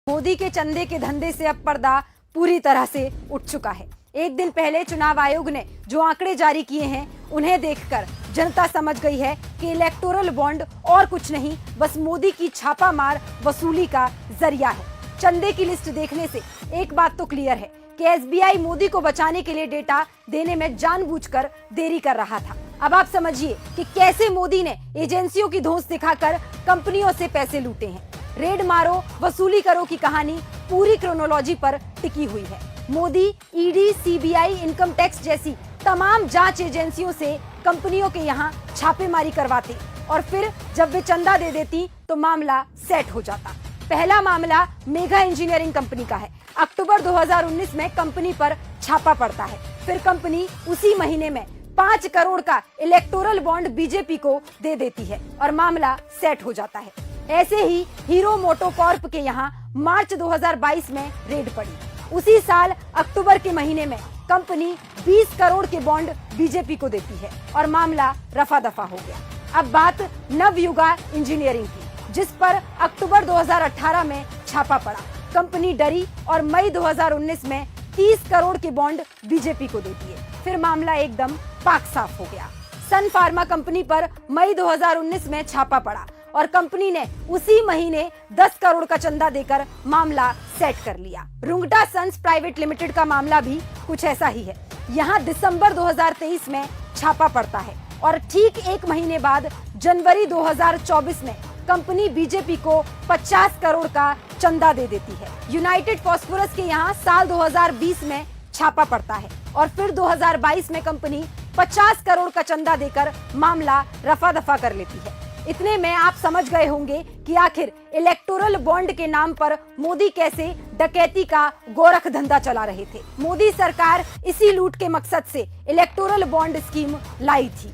मोदी के चंदे के धंधे से अब पर्दा पूरी तरह से उठ चुका है। एक दिन पहले चुनाव आयोग ने जो आंकड़े जारी किए हैं उन्हें देखकर जनता समझ गई है कि इलेक्टोरल बॉन्ड और कुछ नहीं, बस मोदी की छापामार वसूली का जरिया है। चंदे की लिस्ट देखने से एक बात तो क्लियर है कि एसबीआई मोदी को बचाने के लिए डेटा देने में जानबूझकर देरी कर रहा था। अब आप समझिए कि कैसे मोदी ने एजेंसियों की धौंस दिखाकर कंपनियों से पैसे लूटे हैं। रेड मारो वसूली करो की कहानी पूरी क्रोनोलॉजी पर टिकी हुई है। Modi ED, CBI, income tax जैसी तमाम जांच एजेंसियों से कंपनियों के यहाँ छापेमारी करवाते और फिर जब वे चंदा दे देती तो मामला सेट हो जाता। पहला मामला मेगा इंजीनियरिंग कंपनी का है। अक्टूबर 2019 में कंपनी पर छापा पड़ता है। फिर कंपनी उसी महीने में 5 करोड़ का इलेक्टोरल बॉन्ड बीजेपी को दे देती है और मामला सेट हो जाता है। ऐसे ही हीरो मोटोकॉर्प के यहाँ मार्च 2022 में रेड पड़ी। उसी साल अक्टूबर के महीने में कंपनी 20 करोड़ के बॉन्ड बीजेपी को देती है और मामला रफा दफा हो गया। अब बात नवयुगा इंजीनियरिंग की, जिस पर अक्टूबर 2018 में छापा पड़ा। कंपनी डरी और मई 2019 में 30 करोड़ के बॉन्ड बीजेपी को देती है। फिर मामला एकदम पाक साफ हो गया। सन फार्मा कंपनी पर मई 2019 में छापा पड़ा और कंपनी ने उसी महीने 10 करोड़ का चंदा देकर मामला सेट कर लिया। रुंगटा सन्स प्राइवेट लिमिटेड का मामला भी कुछ ऐसा ही है। यहाँ दिसंबर 2023 में छापा पड़ता है और ठीक एक महीने बाद जनवरी 2024 में कंपनी बीजेपी को 50 करोड़ का चंदा दे देती है। यूनाइटेड फॉस्फोरस के यहाँ साल 2020 में छापा पड़ता है और फिर 2022 में कंपनी 50 करोड़ का चंदा देकर मामला रफा दफा कर लेती है। इतने में आप समझ गए होंगे कि आखिर इलेक्टोरल बॉन्ड के नाम पर मोदी कैसे डकैती का गोरख धंधा चला रहे थे। मोदी सरकार इसी लूट के मकसद से इलेक्टोरल बॉन्ड स्कीम लाई थी।